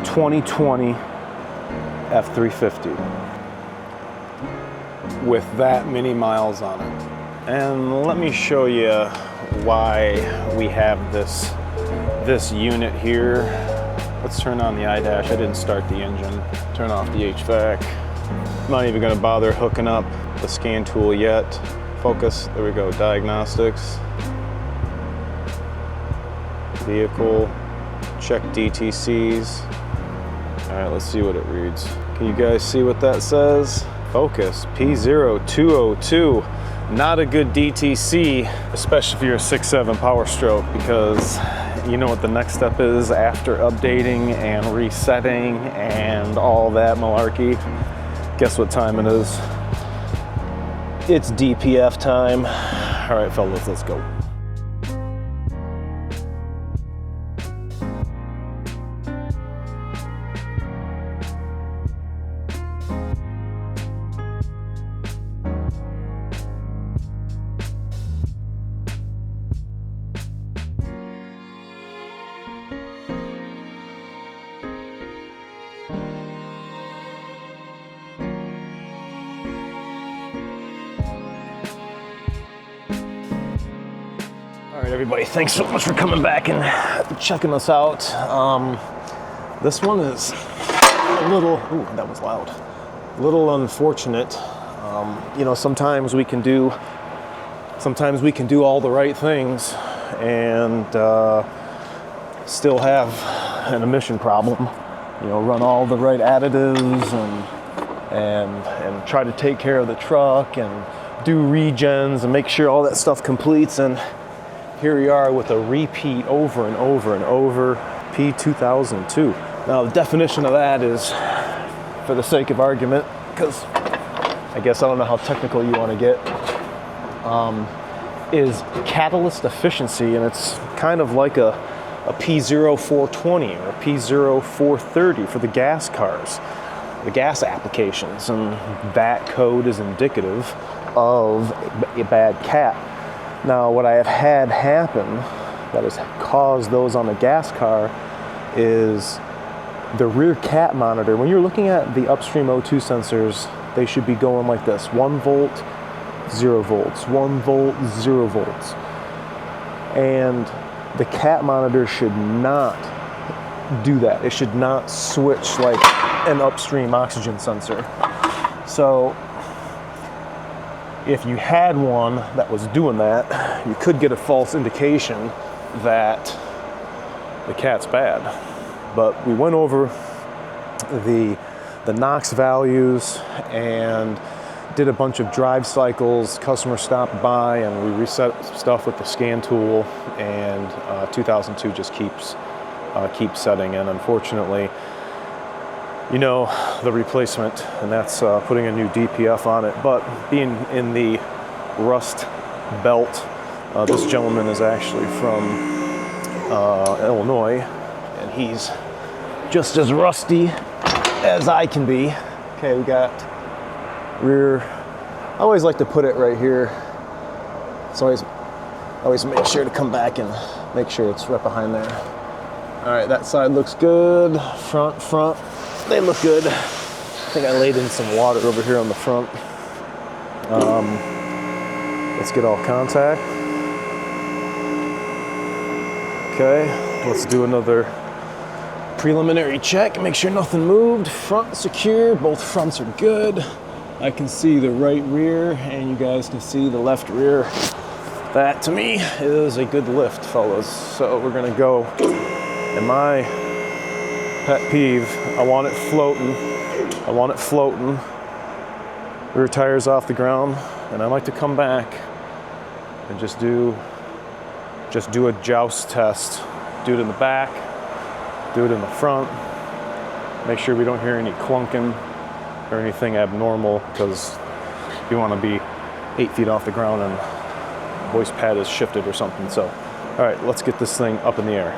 2020 F350 with that many miles on it. And let me show you why we have this unit here. Let's turn on the iDash. I didn't start the engine. Turn off the HVAC. I'm not even gonna bother hooking up the scan tool yet. Focus, there we go, diagnostics. Vehicle, check DTCs. All right, let's see what it reads. Can you guys see what that says? Focus, P0202. Not a good DTC, especially if you're a 6.7 power stroke, because you know what the next step is after updating and resetting and all that malarkey. Guess what time it is? It's DPF time. All right, fellas, let's go. All right, everybody, thanks so much for coming back and checking us out. This one is a little, ooh, that was loud, a little unfortunate. You know, sometimes we can do all the right things and still have an emission problem. You know, run all the right additives and try to take care of the truck and do regens and make sure all that stuff completes, and here we are with a repeat over and over and over, P2002. Now the definition of that is, for the sake of argument, because I guess I don't know how technical you want to get, is catalyst efficiency, and it's kind of like a P0420 or a P0430 for the gas cars, the gas applications, and that code is indicative of a bad cat. Now, what I have had happen that has caused those on the gas car is the rear cat monitor. When you're looking at the upstream O2 sensors, they should be going like this: 1 volt, 0 volts, 1 volt, 0 volts. And the cat monitor should not do that. It should not switch like an upstream oxygen sensor. So if you had one that was doing that, you could get a false indication that the cat's bad. But we went over the NOx values and did a bunch of drive cycles. Customer stopped by and we reset stuff with the scan tool, and 2002 just keeps setting in, unfortunately. You know, the replacement, and that's putting a new DPF on it. But being in the rust belt, this gentleman is actually from Illinois, and he's just as rusty as I can be. Okay, we got rear. I always like to put it right here. So always make sure to come back and make sure it's right behind there. All right, that side looks good. Front. They look good. I think I laid in some water over here on the front. Let's get all contact. Okay, let's do another preliminary check. Make sure nothing moved. Front secure, both fronts are good. I can see the right rear, and you guys can see the left rear. That, to me, is a good lift, fellas. So we're gonna go, in my pet peeve, I want it floating. Rear tires off the ground, and I like to come back and just do a joust test. Do it in the back, do it in the front. Make sure we don't hear any clunking or anything abnormal, because you want to be 8 feet off the ground and voice pad is shifted or something. So, all right, let's get this thing up in the air.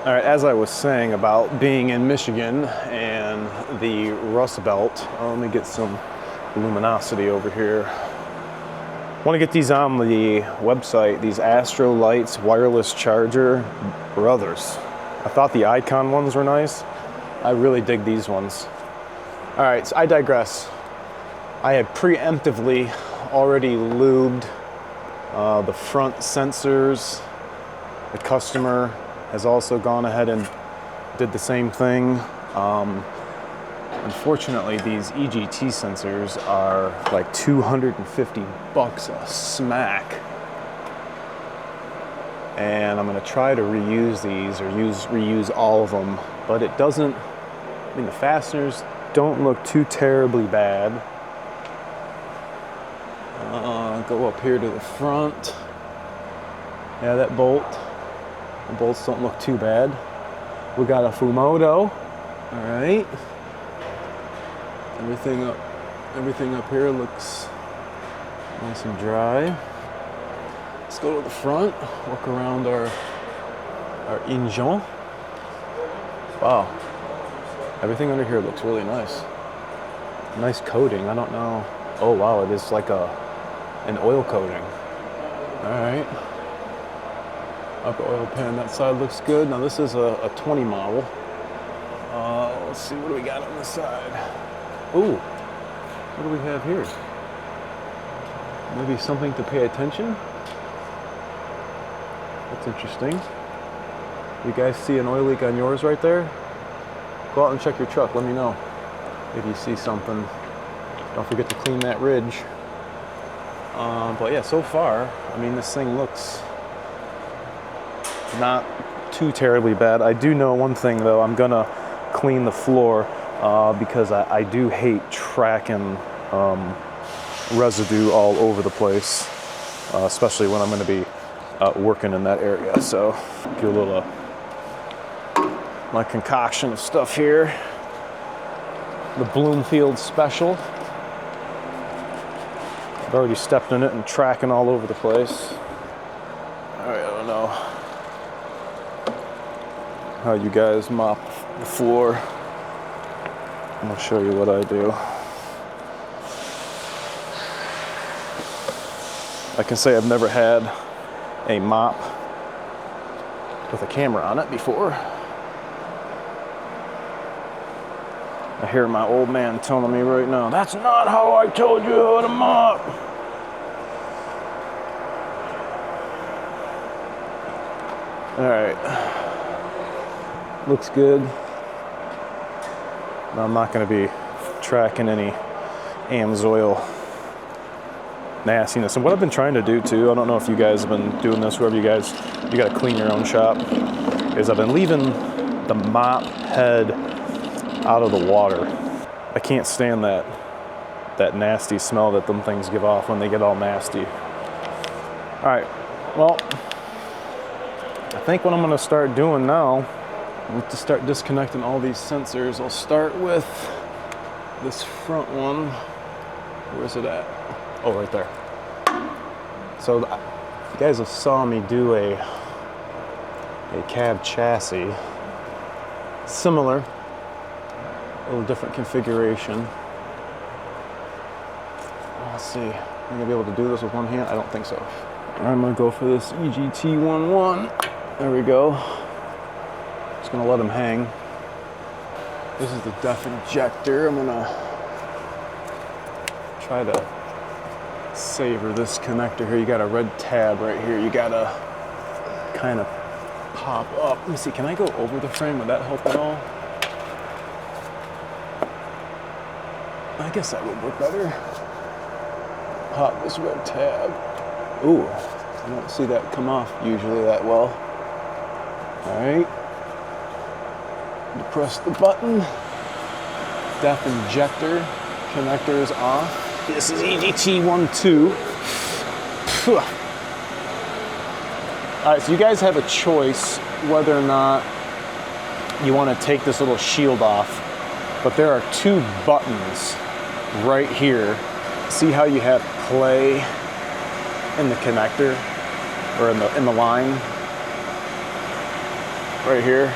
All right, as I was saying about being in Michigan and the Rust Belt, let me get some luminosity over here. I want to get these on the website, these Astro Lights wireless charger brothers. I thought the Icon ones were nice. I really dig these ones. All right, so I digress. I had preemptively already lubed the front sensors. The customer has also gone ahead and did the same thing. Unfortunately, these EGT sensors are like $250 a smack. And I'm gonna try to reuse these or reuse all of them, but it doesn't, I mean, the fasteners don't look too terribly bad. Go up here to the front. Yeah, that bolt. The bolts don't look too bad. We got a Fumoto. All right. Everything up here looks nice and dry. Let's go to the front. Walk around our engine. Wow. Everything under here looks really nice. Nice coating. I don't know. Oh wow, it is like an oil coating. All right. Upper oil pan, that side looks good. Now this is a 20 model. Let's see, what do we got on this side? Ooh, what do we have here? Maybe something to pay attention? That's interesting. You guys see an oil leak on yours right there? Go out and check your truck, let me know if you see something. Don't forget to clean that ridge. But yeah, so far, I mean, this thing looks not too terribly bad. I do know one thing though, I'm gonna clean the floor because I do hate tracking residue all over the place, especially when I'm gonna be working in that area. So get a little my concoction of stuff here. The Bloomfield Special. I've already stepped in it and tracking all over the place. All right, I don't know how you guys mop the floor. I'm gonna show you what I do. I can say I've never had a mop with a camera on it before. I hear my old man telling me right now, that's not how I told you how to mop. All right, looks good. Now, I'm not gonna be tracking any AMSOIL nastiness. And what I've been trying to do too, I don't know if you guys have been doing this, whoever you gotta clean your own shop, is I've been leaving the mop head out of the water. I can't stand that nasty smell that them things give off when they get all nasty. All right, well, I think what I'm gonna start doing now is to start disconnecting all these sensors. I'll start with this front one. Where's it at? Oh, right there. So you guys have saw me do a cab chassis. Similar, a little different configuration. Let's see, am I gonna be able to do this with one hand? I don't think so. All right, I'm gonna go for this EGT11. There we go. Just gonna let them hang. This is the DEF injector. I'm gonna try to savor this connector here. You got a red tab right here. You gotta kind of pop up. Let me see, can I go over the frame? Would that help at all? I guess that would work better. Pop this red tab. Ooh, I don't see that come off usually that well. All right. Press the button. DEF injector connector is off. This is EGT12. All right, so you guys have a choice whether or not you want to take this little shield off, but there are two buttons right here. See how you have play in the connector or in the line? right here.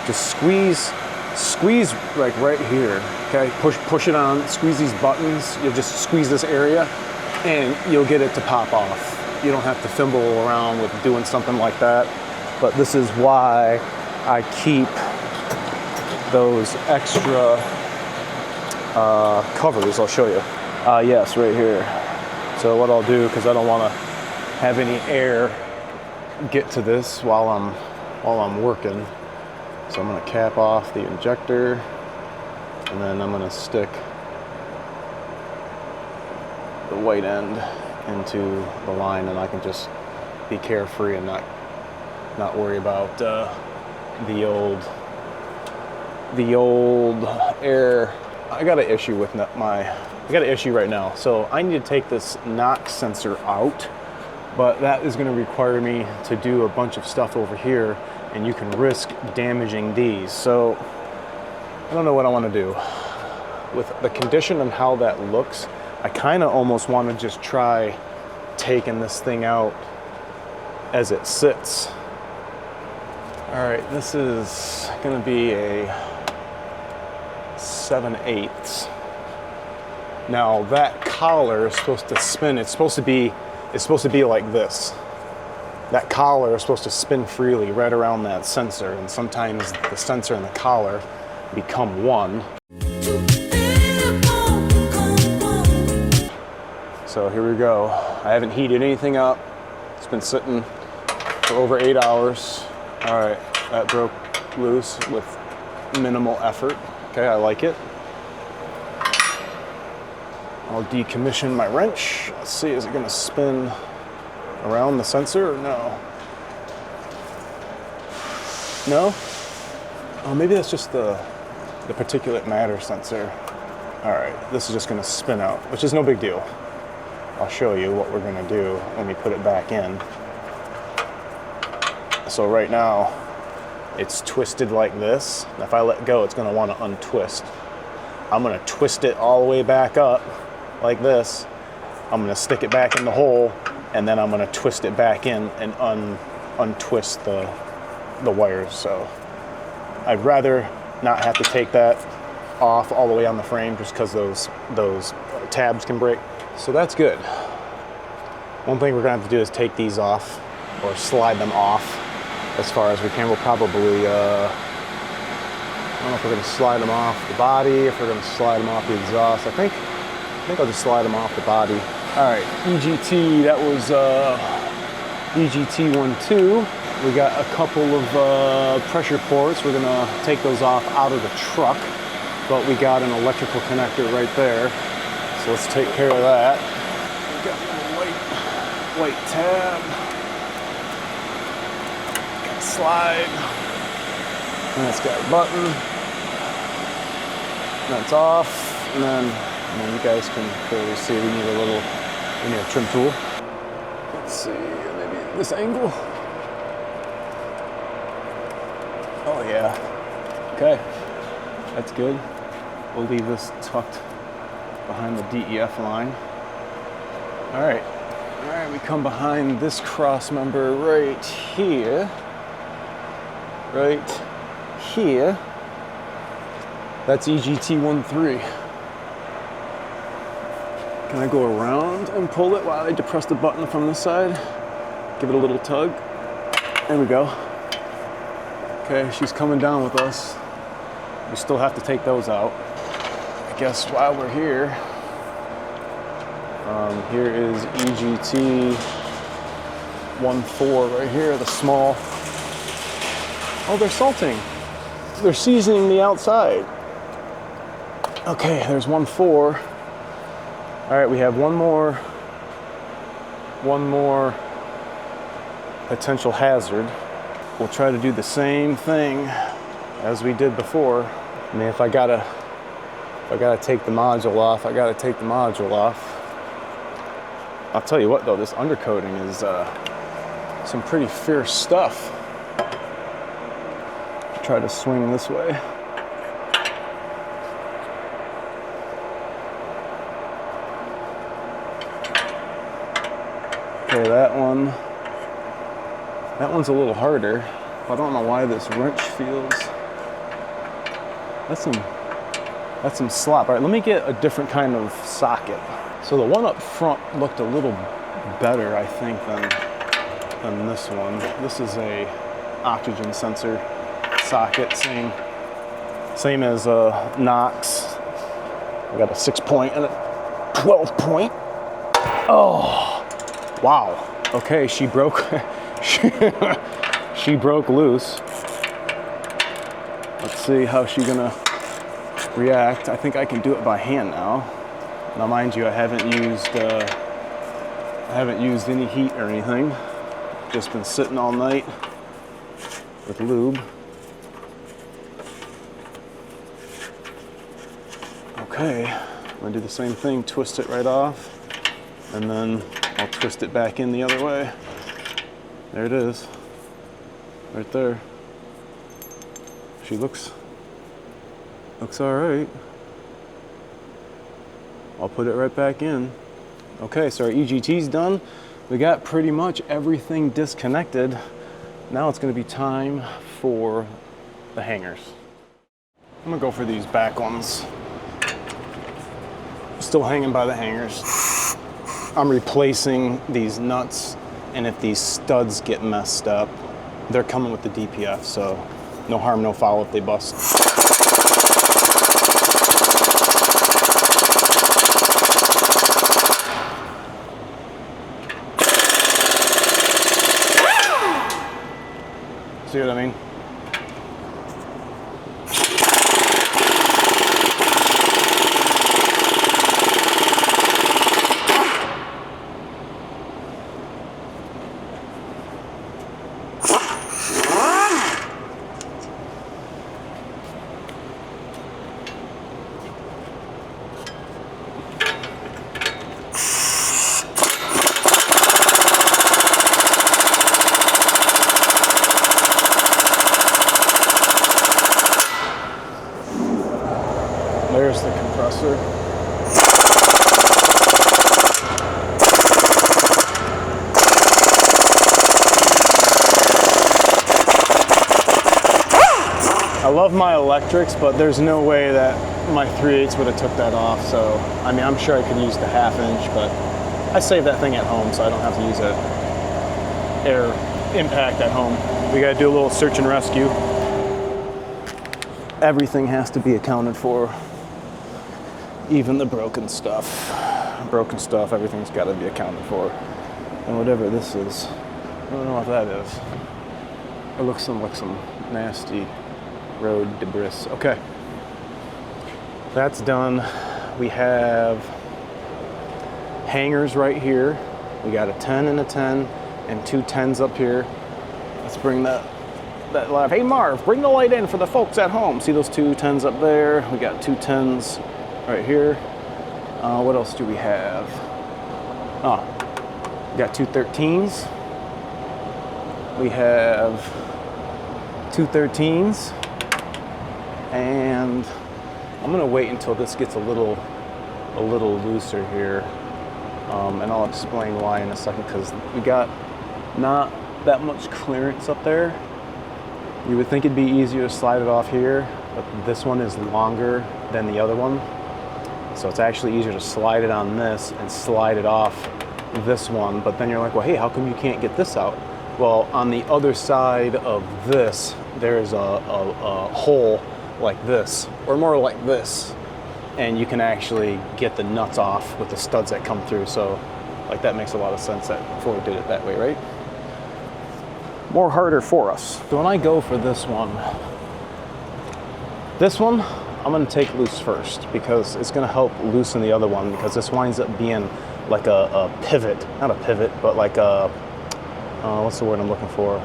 Just squeeze like right here, okay? Push it on, squeeze these buttons. You'll just squeeze this area and you'll get it to pop off. You don't have to fumble around with doing something like that. But this is why I keep those extra covers. I'll show you. Yes, right here. So what I'll do, because I don't want to have any air get to this while I'm working. So I'm going to cap off the injector, and then I'm going to stick the white end into the line, and I can just be carefree and not worry about the old air. I got an issue with I got an issue right now. So I need to take this knock sensor out, but that is going to require me to do a bunch of stuff over here, and you can risk damaging these. So I don't know what I want to do. With the condition and how that looks, I kind of almost want to just try taking this thing out as it sits. All right, this is going to be a 7/8. Now that collar is supposed to spin. It's supposed to be like this. That collar is supposed to spin freely right around that sensor, and sometimes the sensor and the collar become one. So here we go. I haven't heated anything up. It's been sitting for over 8 hours. All right, that broke loose with minimal effort. Okay, I like it. I'll decommission my wrench. Let's see, is it gonna spin around the sensor or no? No? Oh, maybe that's just the particulate matter sensor. All right, this is just gonna spin out, which is no big deal. I'll show you what we're gonna do when we put it back in. So right now, it's twisted like this. If I let go, it's gonna wanna untwist. I'm gonna twist it all the way back up like this. I'm gonna stick it back in the hole, and then I'm gonna twist it back in and untwist the wires. So I'd rather not have to take that off all the way on the frame, just because those tabs can break. So that's good. One thing we're gonna have to do is take these off, or slide them off as far as we can. We'll probably, I don't know if we're gonna slide them off the body, if we're gonna slide them off the exhaust. I think I'll just slide them off the body. All right, EGT, that was EGT12. We got a couple of pressure ports. We're gonna take those off out of the truck, but we got an electrical connector right there. So let's take care of that. We got a white tab. Got a slide. And it's got a button. That's off. And then you guys can clearly see we need a trim tool. Let's see, maybe this angle. Oh yeah. Okay, that's good. We'll leave this tucked behind the DEF line. All right, we come behind this cross member right here. That's EGT13. Can I go around and pull it while I depress the button from this side? Give it a little tug. There we go. Okay, she's coming down with us. We still have to take those out. I guess while we're here, here is EGT14 right here, the small. Oh, they're salting. They're seasoning the outside. Okay, there's 1.4. All right, we have one more potential hazard. We'll try to do the same thing as we did before. I mean, if I gotta take the module off, I gotta take the module off. I'll tell you what though, this undercoating is some pretty fierce stuff. Try to swing this way. Okay, that one's a little harder. I don't know why this wrench feels, that's some slop. All right, let me get a different kind of socket. So the one up front looked a little better, I think, than this one. This is a oxygen sensor socket, same as Knox. I got a 6-point and a 12-point. Oh, wow. Okay, she broke. She broke loose. Let's see how she's gonna react. I think I can do it by hand now. Now, mind you, I haven't used any heat or anything. Just been sitting all night with lube. Okay, I'm gonna do the same thing, twist it right off, and then I'll twist it back in the other way. There it is, right there. She looks all right. I'll put it right back in. Okay, so our EGT's done. We got pretty much everything disconnected. Now it's gonna be time for the hangers. I'm gonna go for these back ones. Still hanging by the hangers. I'm replacing these nuts, and if these studs get messed up, they're coming with the DPF, so no harm, no foul if they bust. See what I mean? There's the compressor. I love my electrics, but there's no way that my 3/8 would have took that off. So, I mean, I'm sure I could use the 1/2 inch, but I save that thing at home, so I don't have to use an air impact at home. We gotta do a little search and rescue. Everything has to be accounted for. Even the broken stuff. Everything's got to be accounted for. And whatever this is, I don't know what that is. It looks like some nasty road debris. Okay, that's done. We have hangers right here. We got a 10 and a 10 and 2 10s up here. Let's bring that live. Hey Marv, bring the light in for the folks at home. See those 2 10s up there? We got 2 10s right here. What else do we have? We got 2 13s. We have 2 13s. And I'm gonna wait until this gets a little looser here. And I'll explain why in a second, because we got not that much clearance up there. You would think it'd be easier to slide it off here, but this one is longer than the other one. So it's actually easier to slide it on this and slide it off this one. But then you're like, well, hey, how come you can't get this out? Well, on the other side of this, there's a hole like this, or more like this. And you can actually get the nuts off with the studs that come through. So like that makes a lot of sense that Ford did it that way, right? More harder for us. So when I go for this one, I'm gonna take loose first because it's gonna help loosen the other one, because this winds up being like a pivot, not a pivot, but like a, what's the word I'm looking for?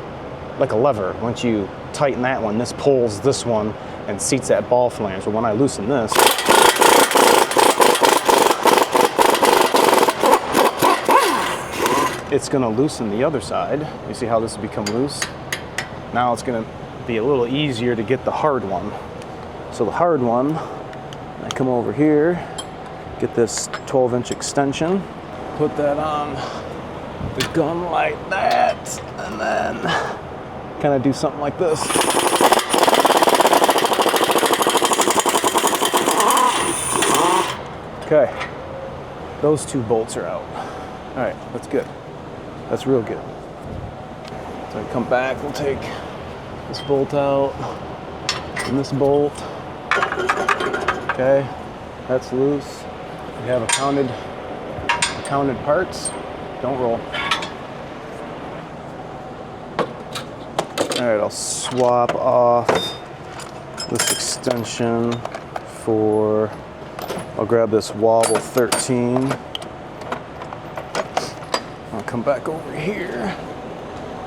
Like a lever. Once you tighten that one, this pulls this one and seats that ball flange. But when I loosen this, it's gonna loosen the other side. You see how this has become loose? Now it's gonna be a little easier to get the hard one. So the hard one, I come over here, get this 12-inch extension, put that on the gun like that, and then kind of do something like this. Okay, those two bolts are out. All right, that's good. That's real good. So I come back, we'll take this bolt out and this bolt. Okay, that's loose. We have counted parts. Don't roll. All right, I'll swap off this extension for, I'll grab this wobble 13. I'll come back over here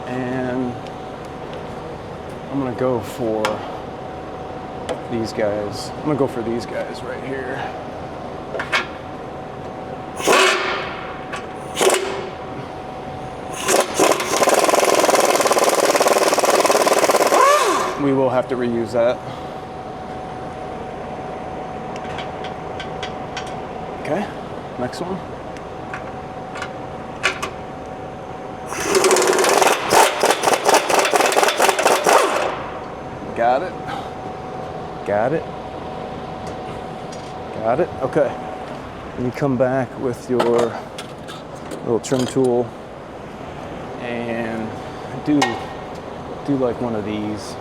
and I'm gonna go for these guys. I'm gonna go for these guys right here. We will have to reuse that. Okay, next one. Got it. Got it. Got it. Okay. And you come back with your little trim tool and do like one of these.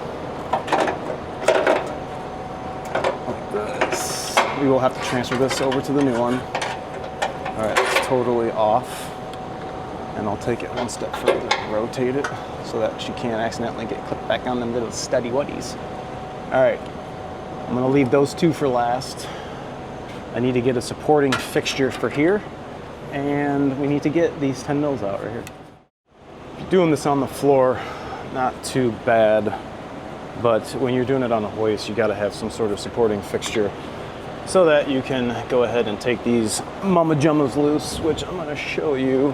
We will have to transfer this over to the new one. All right, it's totally off. And I'll take it one step further, rotate it so that you can't accidentally get clipped back on them little steady wuddies. All right, I'm gonna leave those two for last. I need to get a supporting fixture for here, and we need to get these 10 mils out right here. Doing this on the floor, not too bad, but when you're doing it on a hoist, you gotta have some sort of supporting fixture so that you can go ahead and take these mama jummas loose, which I'm gonna show you.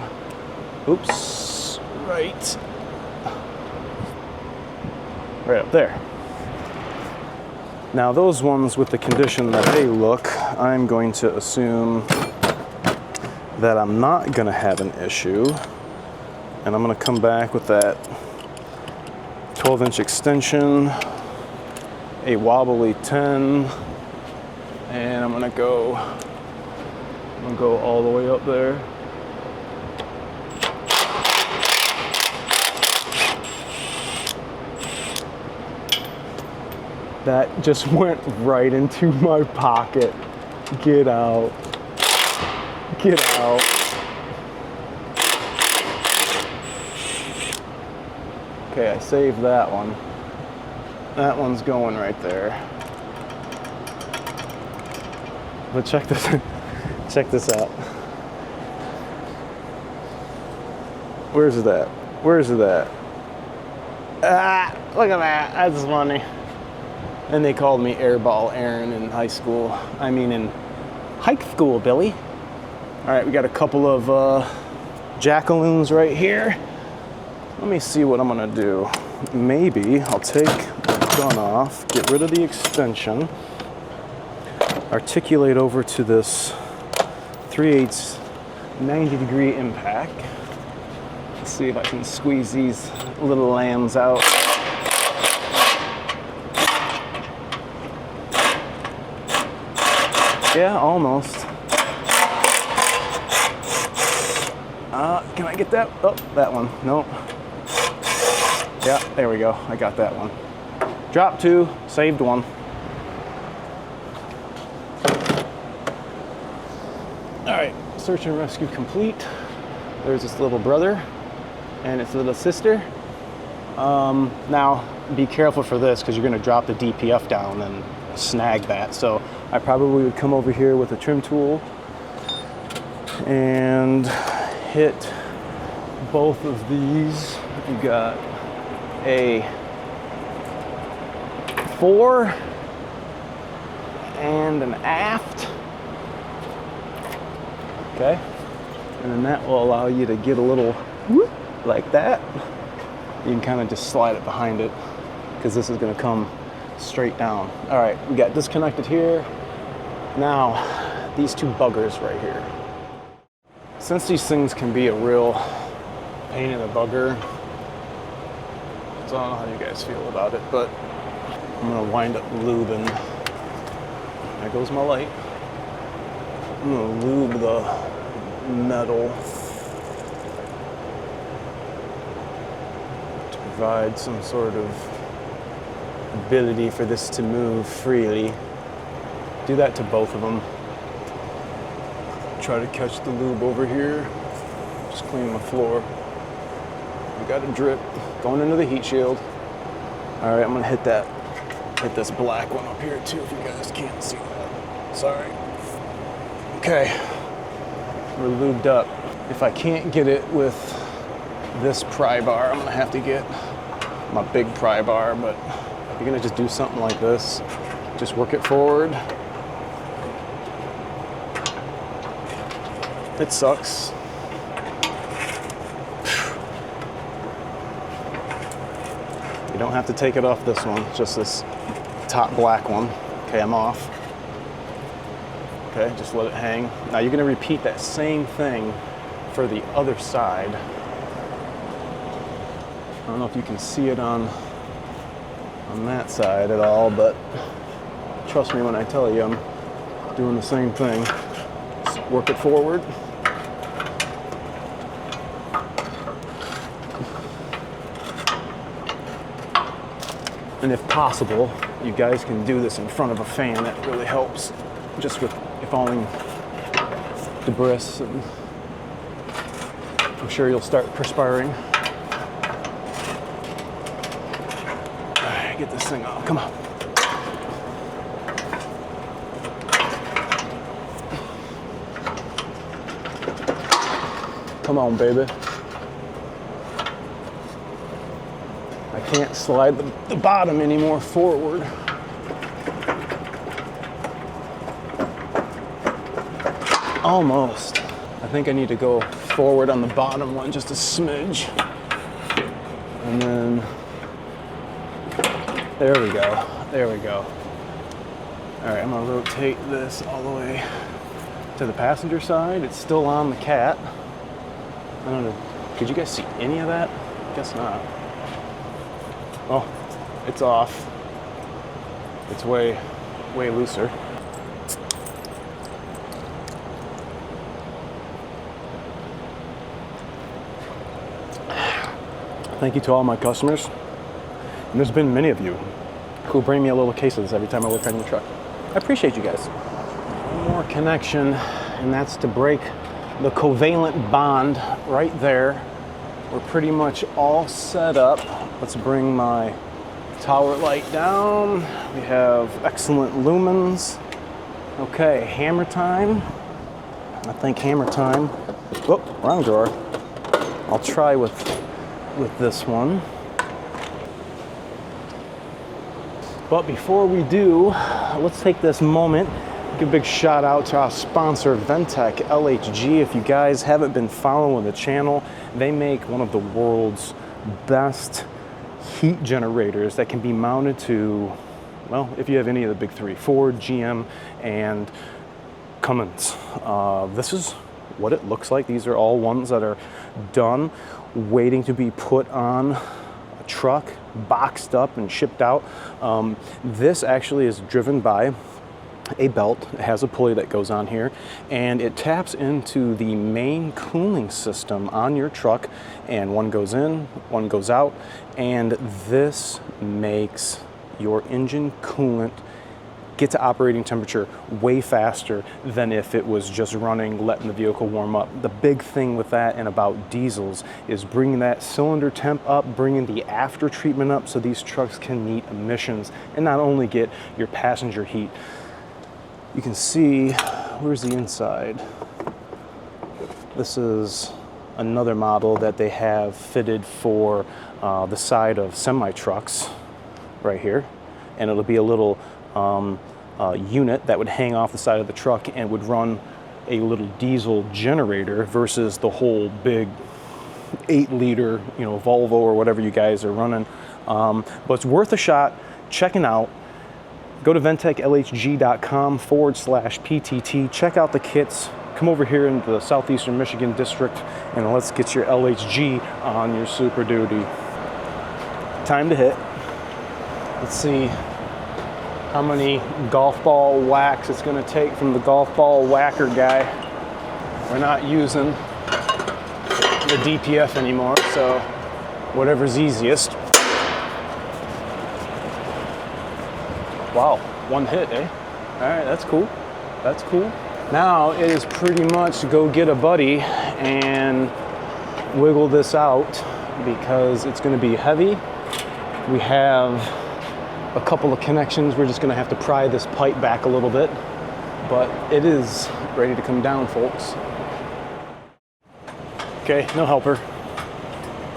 Oops, right up there. Now those ones with the condition that they look, I'm going to assume that I'm not gonna have an issue, and I'm gonna come back with that 12-inch extension, a wobbly 10, and I'm gonna go all the way up there. That just went right into my pocket. Get out. Get out. Okay, I saved that one. That one's going right there. But check this out. Where's that? Where's that? Ah, look at that. That's funny. And they called me Airball Aaron in high school. I mean in hike school, Billy. All right, we got a couple of jackaloons right here. Let me see what I'm gonna do. Maybe I'll take the gun off, get rid of the extension, articulate over to this 3/8 90-degree impact. Let's see if I can squeeze these little lambs out. Yeah, almost. Can I get that? Oh, that one. Nope. Yeah, there we go. I got that one. Dropped two, saved one. All right, search and rescue complete. There's this little brother and its little sister. Now, be careful for this because you're going to drop the DPF down and snag that. So I probably would come over here with a trim tool and hit both of these. You got a 4 and an aft. Okay, and then that will allow you to get a little whoop like that. You can kind of just slide it behind it because this is going to come straight down. All right, we got disconnected here. Now, these two buggers right here. Since these things can be a real pain in the bugger, So I don't know how you guys feel about it, but I'm gonna wind up lubing. There goes my light. I'm gonna lube the metal to provide some sort of ability for this to move freely. Do that to both of them. Try to catch the lube over here. Just clean my floor. We got a drip going into the heat shield. All right, I'm gonna hit this black one up here too, if you guys can't see that. Sorry. Okay, we're lubed up. If I can't get it with this pry bar, I'm gonna have to get my big pry bar, but you're gonna just do something like this. Just work it forward. It sucks. You don't have to take it off this one, just this top black one. Okay, I'm off. Okay, just let it hang. Now you're gonna repeat that same thing for the other side. I don't know if you can see it on that side at all, but trust me when I tell you I'm doing the same thing. Just work it forward. And if possible, you guys can do this in front of a fan. That really helps, just with falling debris. And I'm sure you'll start perspiring. All right, get this thing off. Come on. Come on, baby. I can't slide the bottom anymore forward. Almost. I think I need to go forward on the bottom one just a smidge. And then, there we go. There we go. All right, I'm gonna rotate this all the way to the passenger side. It's still on the cat. I don't know, could you guys see any of that? Guess not. Oh, it's off. It's way looser. Thank you to all my customers. And there's been many of you who bring me a little case of this every time I work on your truck. I appreciate you guys. One more connection, and that's to break the covalent bond right there. We're pretty much all set up. Let's bring my tower light down. We have excellent lumens. Okay, hammer time. I think hammer time. Oh, wrong drawer. I'll try with this one. But before we do, let's take this moment. Give a big shout out to our sponsor, Ventec LHG. If you guys haven't been following the channel, they make one of the world's best heat generators that can be mounted to, well, if you have any of the big three, Ford, GM, and Cummins. This is what it looks like. These are all ones that are done, waiting to be put on a truck, boxed up and shipped out. This actually is driven by a belt. It has a pulley that goes on here, and it taps into the main cooling system on your truck, and one goes in, one goes out, and this makes your engine coolant get to operating temperature way faster than if it was just running, letting the vehicle warm up. The big thing with that and about diesels is bringing that cylinder temp up, bringing the after treatment up so these trucks can meet emissions and not only get your passenger heat. You can see, where's the inside? This is another model that they have fitted for the side of semi-trucks right here. And it'll be a little unit that would hang off the side of the truck and would run a little diesel generator versus the whole big 8-liter, Volvo or whatever you guys are running. But it's worth a shot checking out. Go to venteclhg.com/PTT. Check out the kits. Come over here in the southeastern Michigan district and let's get your LHG on your Super Duty. time to hit. Let's see how many golf ball whacks it's gonna take from the golf ball whacker guy. We're not using the DPF anymore, so whatever's easiest. Wow, one hit, eh? All right, that's cool. That's cool. Now it is pretty much go get a buddy and wiggle this out because it's gonna be heavy. We have a couple of connections. We're just gonna have to pry this pipe back a little bit, but it is ready to come down, folks. Okay, no helper.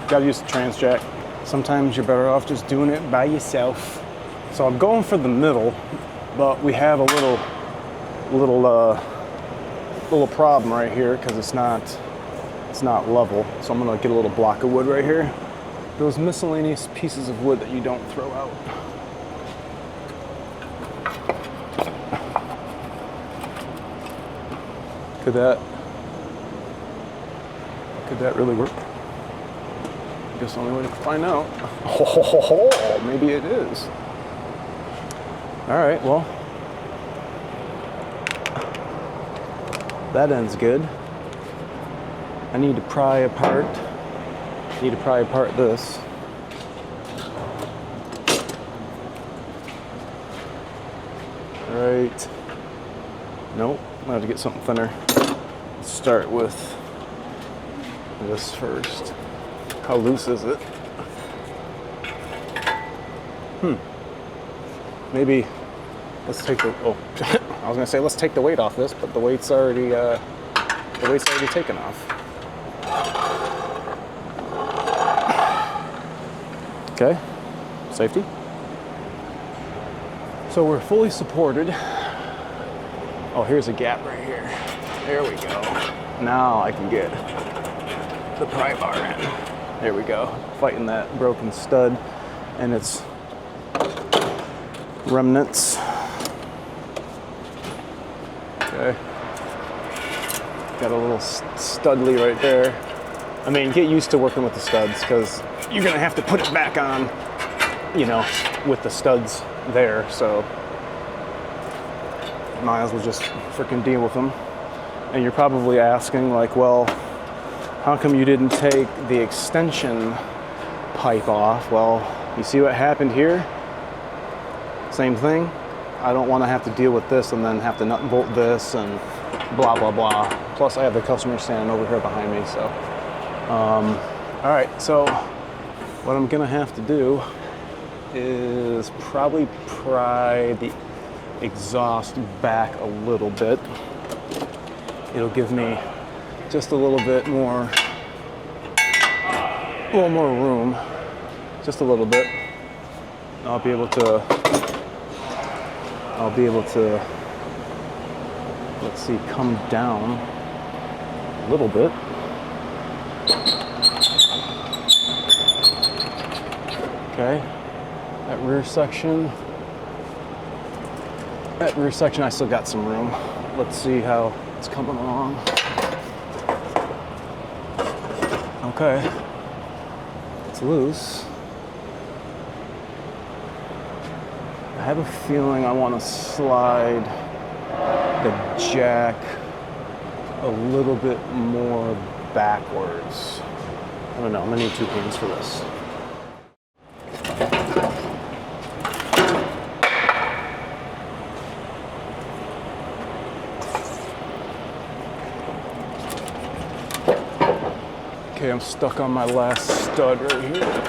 Gotta use the trans jack. Sometimes you're better off just doing it by yourself. So I'm going for the middle, but we have a little problem right here because it's not level. So I'm gonna get a little block of wood right here. Those miscellaneous pieces of wood that you don't throw out. Could that really work? I guess the only way to find out. Oh, maybe it is. All right, well, that end's good. I need to pry apart this. All right. Nope, I'm gonna have to get something thinner. Let's start with this first. How loose is it? Maybe let's take the, oh, I was gonna say let's take the weight off this, but the weight's already taken off. Okay, safety. So we're fully supported. Oh, here's a gap right here. There we go. Now I can get the pry bar in. There we go. Fighting that broken stud and its remnants. Okay. Got a little studly right there. I mean, get used to working with the studs because you're gonna have to put it back on, you know, with the studs there. So might as well just freaking deal with them. And you're probably asking like, well, how come you didn't take the extension pipe off? Well, you see what happened here? Same thing. I don't want to have to deal with this and then have to nut and bolt this and blah, blah, blah. Plus I have the customer standing over here behind me, so. All right, so what I'm gonna have to do is probably pry the exhaust back a little bit. It'll give me just a little bit more, room, just a little bit. I'll be able to, let's see, come down a little bit. Okay, that rear section, I still got some room. Let's see how it's coming along. Okay, it's loose. I have a feeling I want to slide the jack a little bit more backwards. I don't know, I'm gonna need 2 hands for this. Okay, I'm stuck on my last stud right here.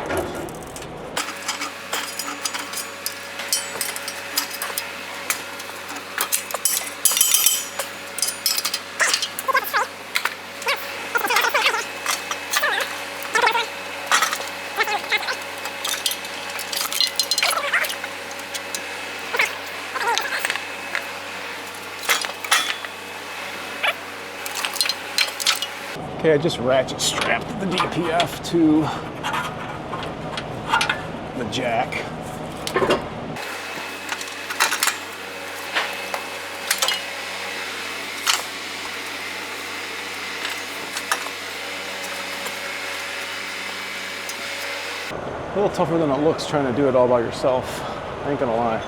Okay, I just ratchet strapped the DPF to the jack. A little tougher than it looks trying to do it all by yourself. I ain't gonna lie.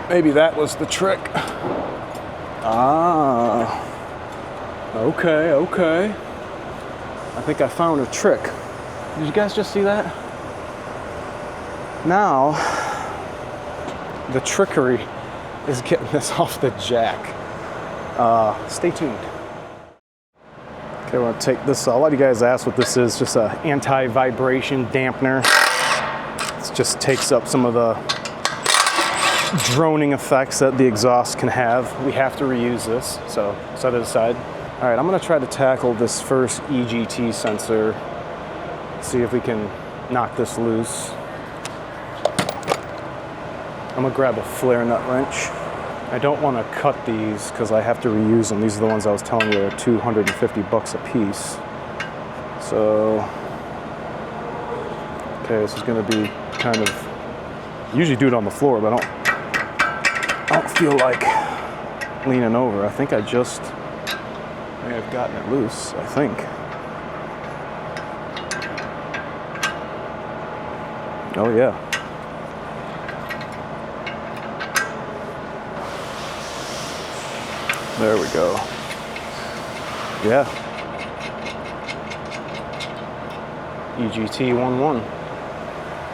Maybe that was the trick. Ah. Okay, okay. I think I found a trick. Did you guys just see that? Now, the trickery is getting this off the jack. Stay tuned. Okay, I want to take this. A lot of you guys asked what this is. Just an anti-vibration dampener. It just takes up some of the droning effects that the exhaust can have. We have to reuse this, so set it aside. All right, I'm gonna try to tackle this first EGT sensor, see if we can knock this loose. I'm gonna grab a flare nut wrench. I don't wanna cut these because I have to reuse them. These are the ones I was telling you are 250 bucks a piece. So, okay, this is gonna be kind of, usually do it on the floor, but I don't feel like leaning over. I think I just may have gotten it loose, I think. Oh yeah. There we go. Yeah. EGT-11.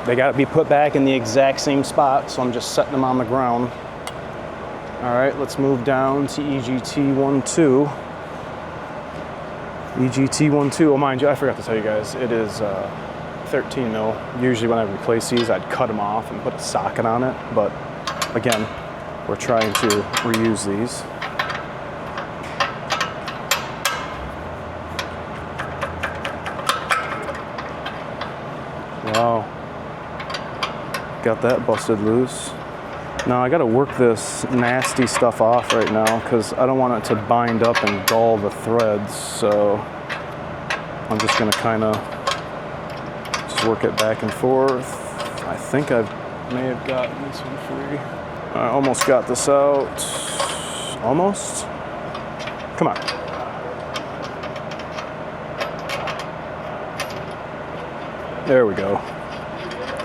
They got to be put back in the exact same spot, so I'm just setting them on the ground. All right, let's move down to EGT-12. EGT-12, oh mind you, I forgot to tell you guys, it is 13 mil. Usually when I replace these, I'd cut them off and put a socket on it, but again, we're trying to reuse these. Wow, got that busted loose. Now I gotta work this nasty stuff off right now because I don't want it to bind up and gall the threads, so I'm just gonna kinda just work it back and forth. I think I may have gotten this one free. I almost got this out. Almost? Come on. There we go.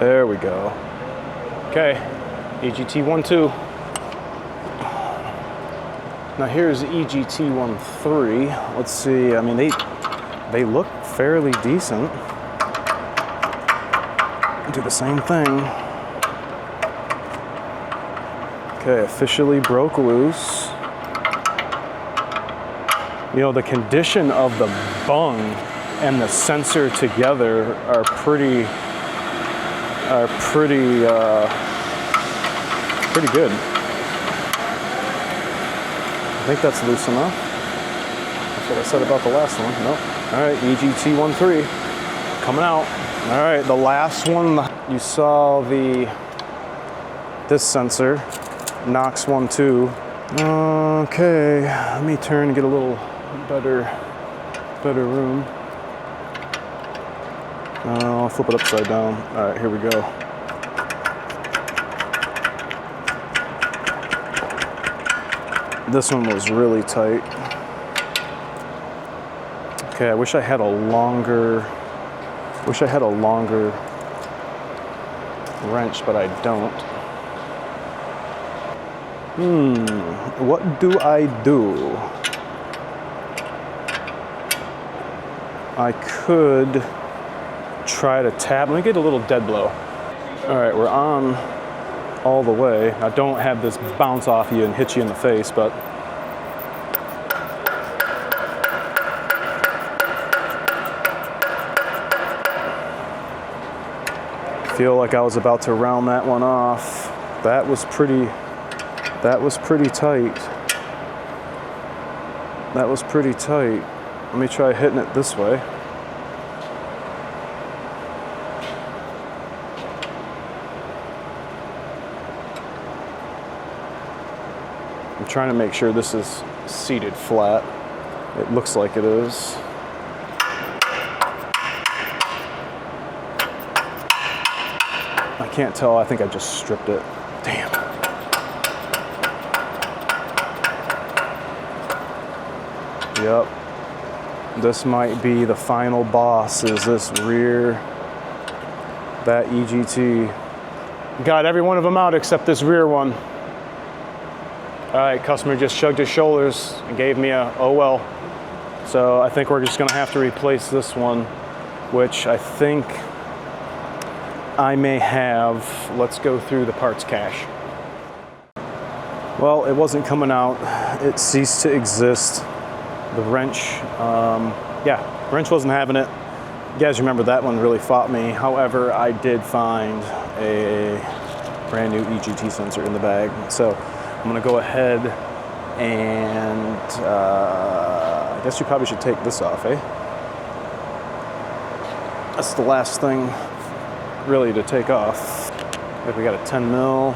There we go. Okay. EGT-12. Now here's EGT-13. Let's see. I mean, they look fairly decent. Do the same thing. Okay, officially broke loose. You know, the condition of the bung and the sensor together are pretty good. I think that's loose enough. That's what I said about the last one. Nope. All right, EGT-13 coming out. All right, the last one, you saw this sensor, NOx-12. Okay, let me turn and get a little better room. I'll flip it upside down. All right, here we go. This one was really tight. Okay, I wish I had a longer wrench, but I don't. What do I do? I could try to tap. Let me get a little dead blow. All right, we're on all the way. Now don't have this bounce off you and hit you in the face, but I feel like I was about to round that one off. That was pretty tight. That was pretty tight. Let me try hitting it this way. I'm trying to make sure this is seated flat. It looks like it is. I can't tell. I think I just stripped it. Damn. Yep. This might be the final boss, is this rear, that EGT. Got every one of them out except this rear one. All right, customer just shrugged his shoulders and gave me a, oh well. So I think we're just gonna have to replace this one, which I think I may have. Let's go through the parts cache. Well, it wasn't coming out. It ceased to exist. The wrench, yeah, wrench wasn't having it. You guys remember that one really fought me. However, I did find a brand new EGT sensor in the bag. So I'm gonna go ahead and I guess you probably should take this off, eh? That's the last thing really to take off. I think we got a 10 mil.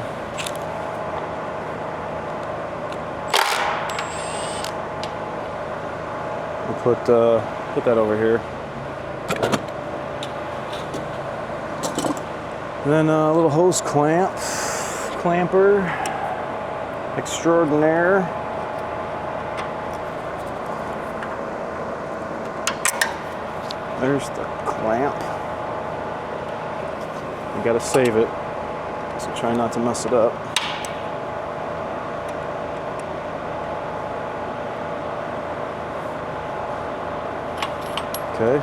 We'll put that over here. And then a little hose clamper extraordinaire. There's the clamp. You gotta save it, so try not to mess it up. Okay.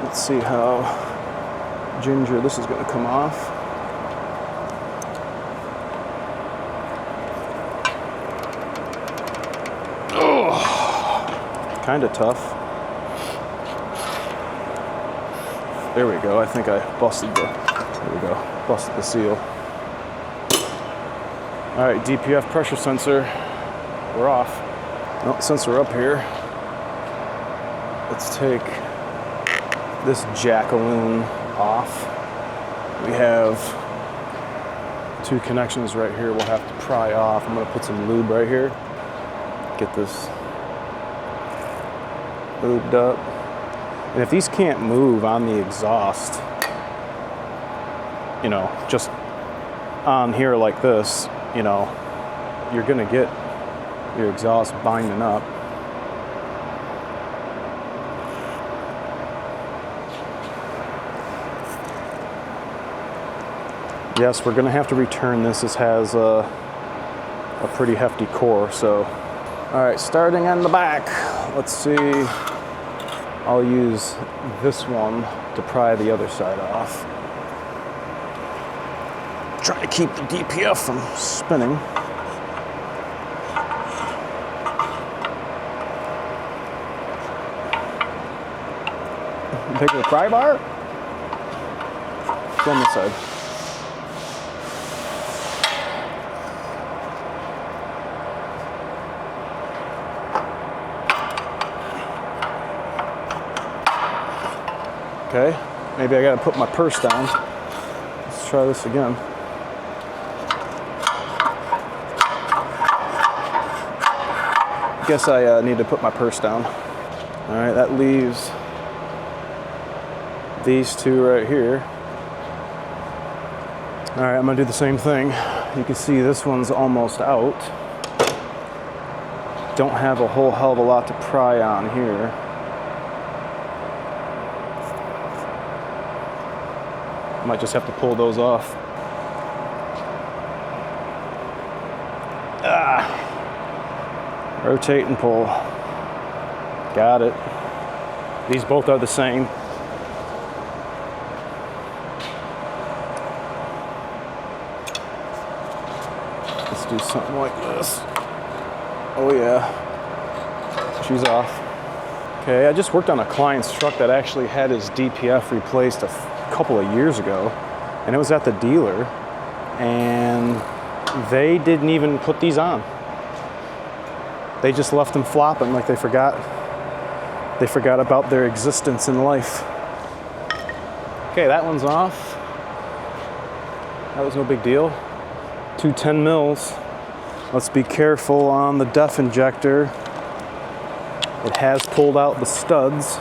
Let's see how ginger this is going to come off. Oh, kind of tough. There we go. I think I busted the. There we go. Busted the seal. All right, DPF pressure sensor. We're off. No, since we're up here, let's take this jackaloon off. We have 2 connections right here we'll have to pry off. I'm gonna put some lube right here. Get this lubed up. And if these can't move on the exhaust, you know, just on here like this, you know, you're gonna get your exhaust binding up. Yes, we're gonna have to return this. This has a pretty hefty core, so. All right, starting on the back, let's see. I'll use this one to pry the other side off. Trying to keep the DPF from spinning. Take the pry bar. Go on this side. Okay, maybe I gotta put my purse down. Let's try this again. Guess I need to put my purse down. All right, that leaves these 2 right here. All right, I'm gonna do the same thing. You can see this one's almost out. Don't have a whole hell of a lot to pry on here. Might just have to pull those off. Rotate and pull. Got it. These both are the same. Let's do something like this. Oh yeah. She's off. Okay, I just worked on a client's truck that actually had his DPF replaced a couple of years ago, and it was at the dealer, and they didn't even put these on. They just left them flopping like they forgot about their existence in life. Okay, that one's off. That was no big deal. 2 10 mils. Let's be careful on the DEF injector. It has pulled out the studs.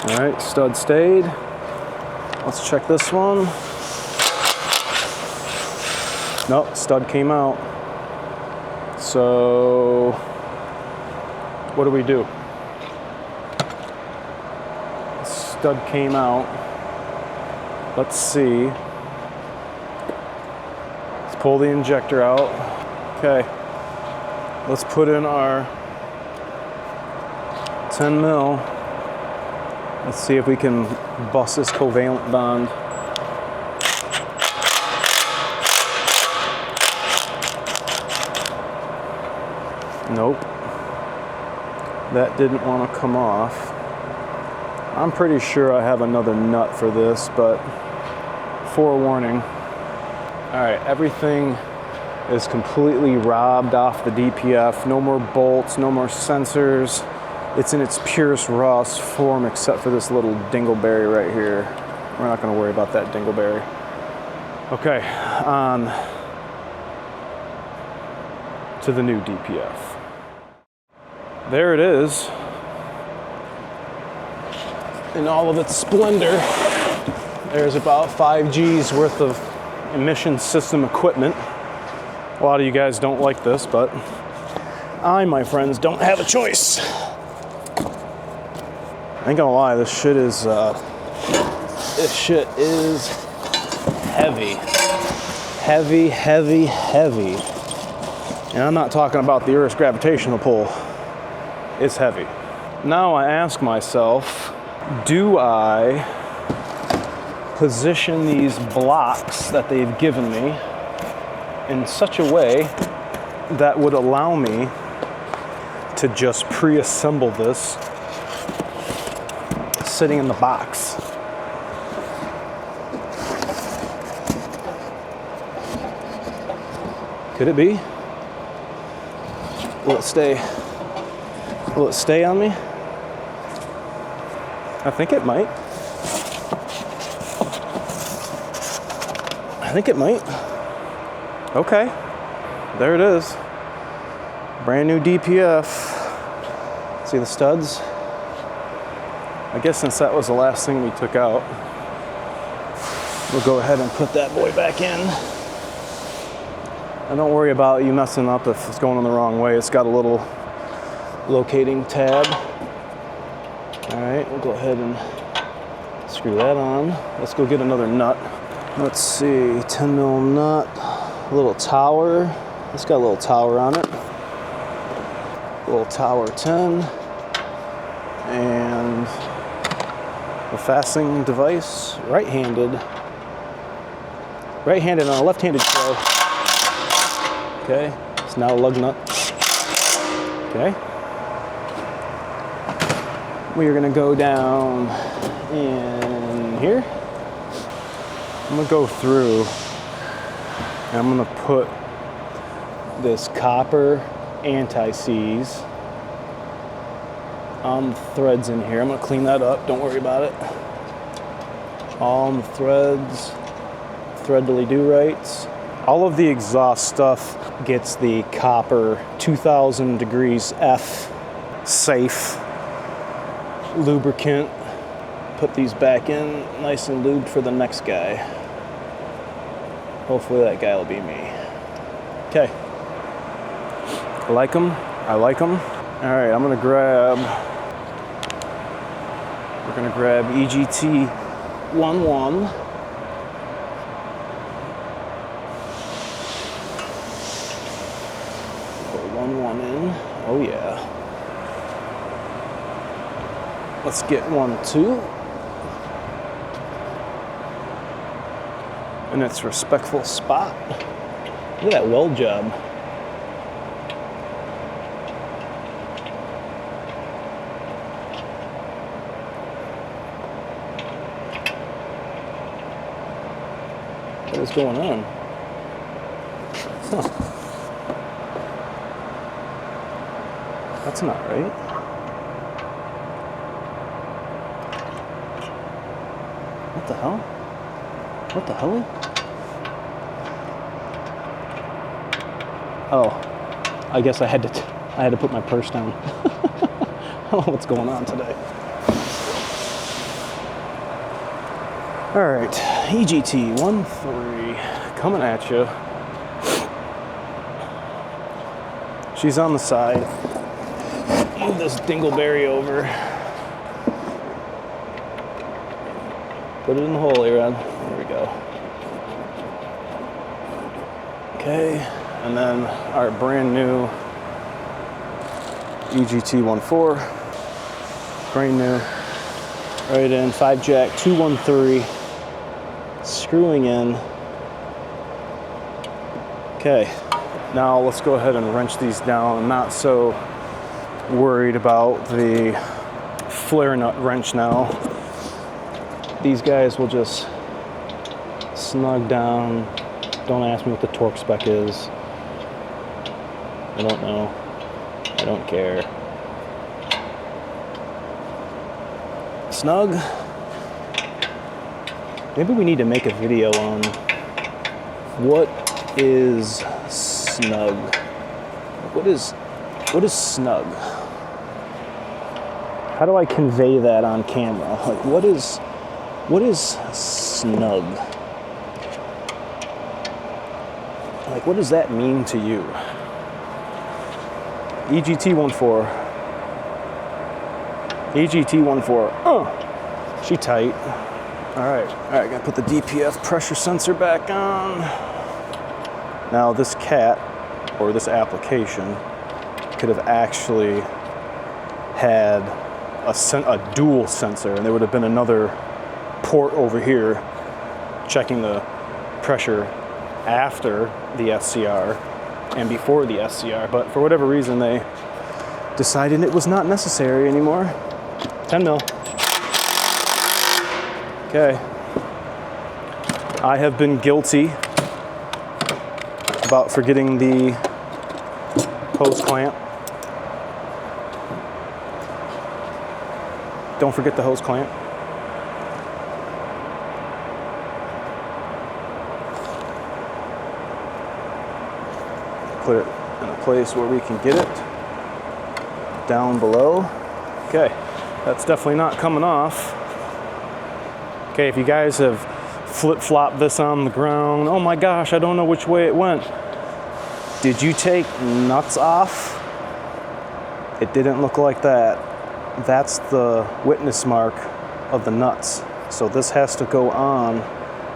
All right, stud stayed. Let's check this one. Nope, stud came out. So, what do we do? Stud came out. Let's see. Let's pull the injector out. Okay. Let's put in our 10 mil. Let's see if we can bust this covalent bond. Nope. That didn't want to come off. I'm pretty sure I have another nut for this, but forewarning. All right, everything is completely robbed off the DPF. No more bolts, no more sensors. It's in its purest rawest form except for this little dingleberry right here. We're not going to worry about that dingleberry. Okay, on to the new DPF. There it is in all of its splendor. There's about 5 G's worth of emission system equipment. A lot of you guys don't like this, but I, my friends, don't have a choice. I ain't gonna lie, this shit is heavy. Heavy, heavy, heavy. And I'm not talking about the Earth's gravitational pull. It's heavy. Now I ask myself, do I position these blocks that they've given me in such a way that would allow me to just pre-assemble this sitting in the box? Could it be? Will it stay? Will it stay on me? I think it might. I think it might. Okay, there it is. Brand new DPF. See the studs? I guess since that was the last thing we took out, we'll go ahead and put that boy back in. And don't worry about you messing up if it's going in the wrong way. It's got a little locating tab. All right, we'll go ahead and screw that on. Let's go get another nut. Let's see, 10 mil nut, a little tower. It's got a little tower on it. A little tower 10. And the fastening device, right-handed on a left-handed show. Okay, it's now a lug nut. Okay. We are gonna go down in here. I'm gonna go through and I'm gonna put this copper anti-seize on the threads in here. I'm gonna clean that up, don't worry about it. All on the threads, threadily-do-rights. All of the exhaust stuff gets the copper 2000 degrees F safe lubricant. Put these back in nice and lubed for the next guy. Hopefully that guy will be me. Okay. I like them. I like them. All right, I'm gonna grab, we're gonna grab EGT 11. Put 11 in. Oh yeah. Let's get 1-2. In its respectful spot. Look at that weld job. What is going on? Huh. That's not right. What the hell? What the hell? Oh, I guess I had to put my purse down. I don't know what's going on today. All right, EGT-13 coming at you. She's on the side. Move this dingleberry over. Put it in the hole, Irag. There we go. Okay, and then our brand new EGT-14, brand new, right in, 5 jack, 213, screwing in. Okay, now let's go ahead and wrench these down. I'm not so worried about the flare nut wrench now. These guys will just snug down. Don't ask me what the torque spec is. I don't know. I don't care. Snug. Maybe we need to make a video on what is snug. What is snug? How do I convey that on camera? Like, what is snug? Like, what does that mean to you? EGT-14. EGT-14. She tight. All right, gotta put the DPF pressure sensor back on. Now this cat, or this application, could have actually had a dual sensor, and there would have been another port over here checking the pressure after the SCR and before the SCR, but for whatever reason they decided it was not necessary anymore. 10 mil. Okay. I have been guilty about forgetting the hose clamp. Don't forget the hose clamp. Put it in a place where we can get it down below. Okay, that's definitely not coming off. Okay, if you guys have flip-flopped this on the ground, oh my gosh, I don't know which way it went. Did you take nuts off? It didn't look like that. That's the witness mark of the nuts. So this has to go on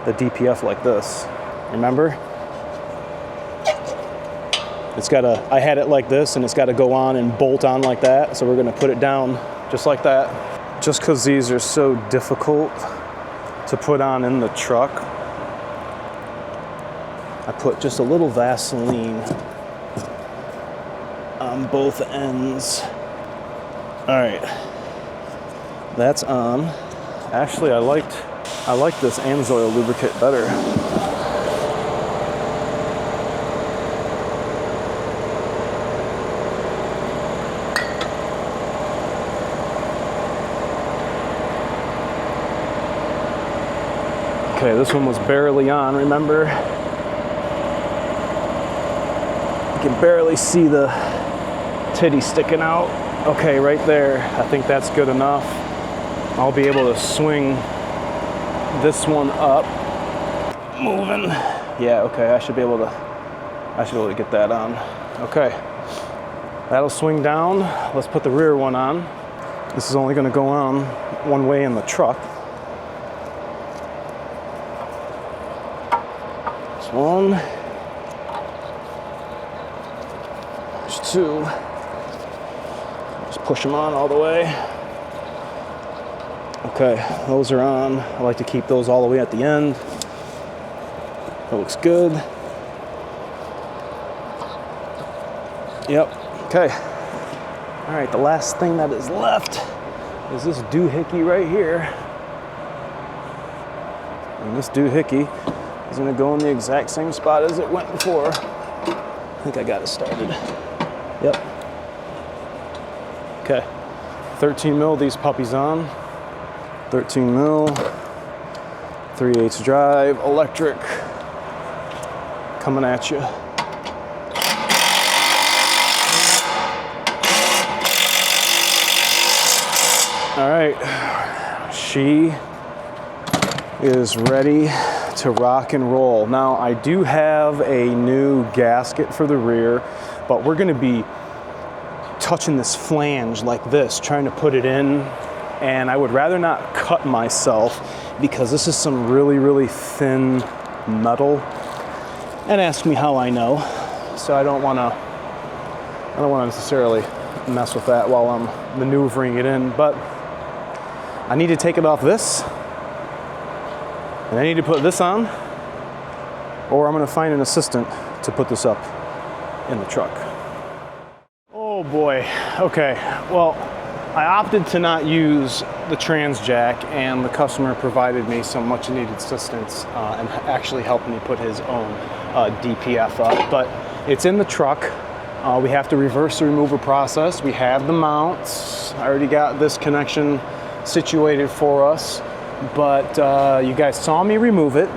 the DPF like this. Remember? It's gotta, I had it like this and it's gotta go on and bolt on like that. So we're gonna put it down just like that. Just because these are so difficult to put on in the truck, I put just a little Vaseline on both ends. All right, that's on. Actually, I like this Amsoil lubricant better. Okay, this one was barely on, remember? You can barely see the titty sticking out. Okay, right there. I think that's good enough. I'll be able to swing this one up. Moving. Yeah, okay, I should be able to get that on. Okay. That'll swing down. Let's put the rear one on. This is only gonna go on one way in the truck. One, there's two. Just push them on all the way. Okay, those are on. I like to keep those all the way at the end. That looks good. Yep, okay. All right, the last thing that is left is this doohickey right here. And this doohickey is gonna go in the exact same spot as it went before. I think I got it started. Yep. Okay, 13 mil these puppies on. 13 mil, 3/8 drive, electric, coming at you. All right, she is ready to rock and roll. Now, I do have a new gasket for the rear, but we're gonna be touching this flange like this, trying to put it in, and I would rather not cut myself because this is some really, really thin metal. And ask me how I know. So I don't wanna necessarily mess with that while I'm maneuvering it in, but I need to take it off this, and I need to put this on, or I'm gonna find an assistant to put this up in the truck. Oh boy, okay, well, I opted to not use the trans jack, and the customer provided me some much needed assistance and actually helped me put his own DPF up, but it's in the truck. We have to reverse the remover process. We have the mounts. I already got this connection situated for us, but you guys saw me remove it.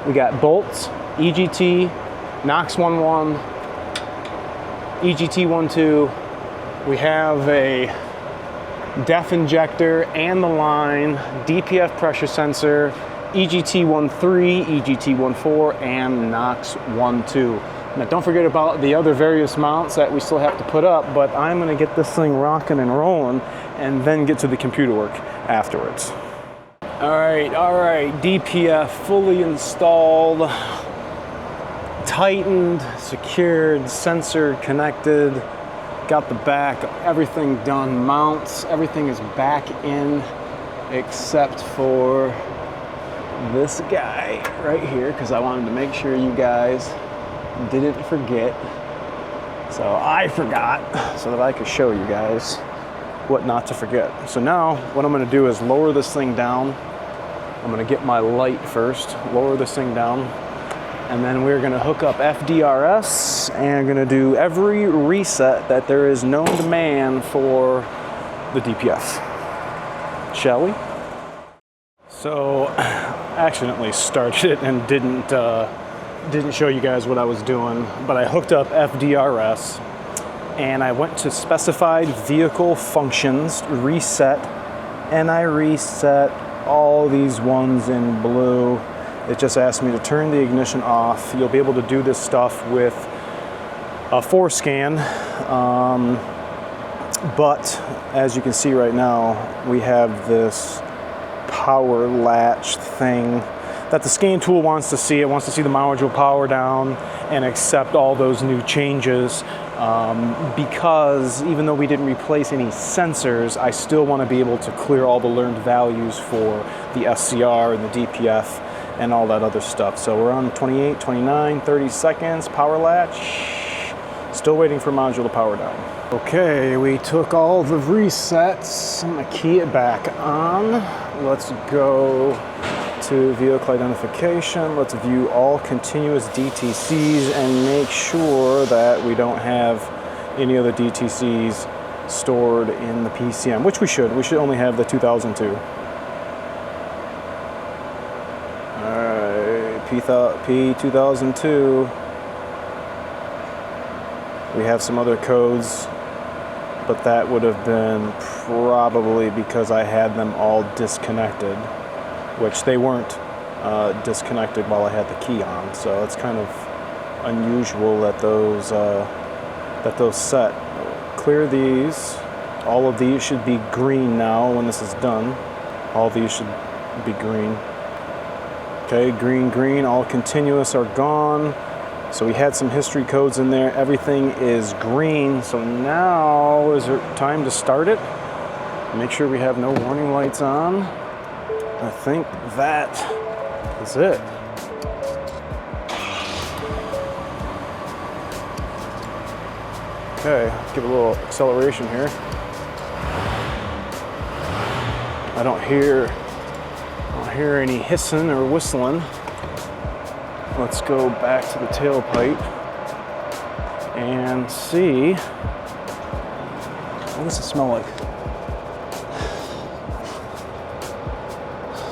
We got bolts, EGT, Knox 11, EGT 12. We have a DEF injector and the line, DPF pressure sensor, EGT 13, EGT 14, and Knox 12. Now don't forget about the other various mounts that we still have to put up, but I'm gonna get this thing rocking and rolling and then get to the computer work afterwards. All right, DPF fully installed, tightened, secured, sensor connected, got the back, everything done, mounts, everything is back in except for this guy right here, because I wanted to make sure you guys didn't forget. So I forgot so that I could show you guys what not to forget. So now what I'm gonna do is lower this thing down. I'm gonna get my light first, lower this thing down, and then we're gonna hook up FDRS and gonna do every reset that there is known to man for the DPF. Shall we? So I accidentally started it and didn't show you guys what I was doing, but I hooked up FDRS and I went to specified vehicle functions, reset, and I reset all these ones in blue. It just asked me to turn the ignition off. You'll be able to do this stuff with a 4scan, but as you can see right now, we have this power latch thing that the scan tool wants to see. It wants to see the module power down and accept all those new changes, because even though we didn't replace any sensors, I still want to be able to clear all the learned values for the SCR and the DPF and all that other stuff. So we're on 28, 29, 30 seconds, power latch, still waiting for module to power down. Okay, we took all the resets. I'm gonna key it back on. Let's go to vehicle identification. Let's view all continuous DTCs and make sure that we don't have any other DTCs stored in the PCM, which we should. We should only have the 2002. All right, P2002. We have some other codes, but that would have been probably because I had them all disconnected, which they weren't disconnected while I had the key on. So it's kind of unusual that those set. Clear these. All of these should be green now when this is done. All these should be green. Okay, green, green, all continuous are gone. So we had some history codes in there. Everything is green. So now is it time to start it? Make sure we have no warning lights on. I think that is it. Okay, give a little acceleration here. I don't hear any hissing or whistling. Let's go back to the tailpipe and see. What does it smell like?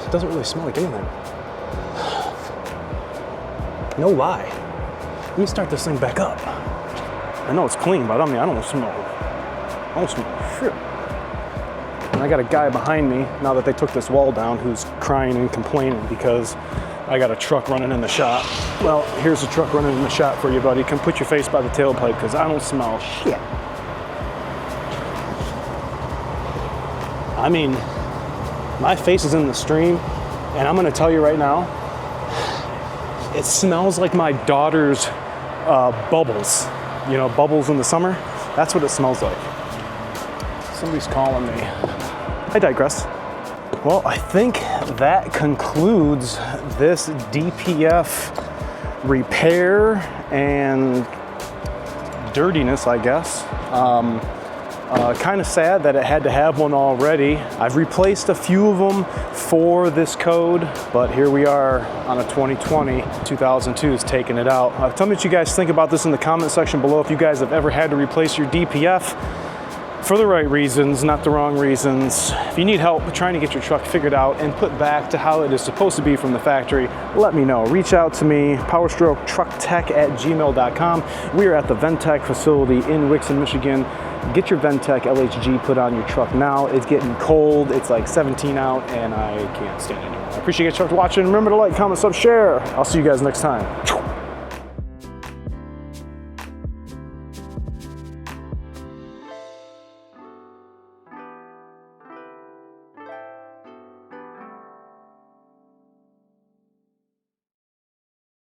It doesn't really smell like anything. No lie. Let me start this thing back up. I know it's clean, but I mean, I don't smell shit. And I got a guy behind me, now that they took this wall down, who's crying and complaining because I got a truck running in the shop. Well, here's a truck running in the shop for you, buddy. Come put your face by the tailpipe because I don't smell shit. I mean, my face is in the stream, and I'm gonna tell you right now, it smells like my daughter's bubbles. You know, bubbles in the summer? That's what it smells like. Somebody's calling me. I digress. Well, I think that concludes this DPF repair and dirtiness, I guess. Kind of sad that it had to have one already. I've replaced a few of them for this code, but here we are on a 2020. 2002 is taking it out. Tell me what you guys think about this in the comment section below. If you guys have ever had to replace your DPF for the right reasons, not the wrong reasons. If you need help trying to get your truck figured out and put back to how it is supposed to be from the factory, let me know. Reach out to me, powerstroke@gmail.com. We are at the Ventec facility in Wixon, Michigan. Get your Ventec LHG put on your truck now. It's getting cold. It's like 17 out and I can't stand it anymore. I appreciate you watching. Remember to like, comment, sub, share. I'll see you guys next time.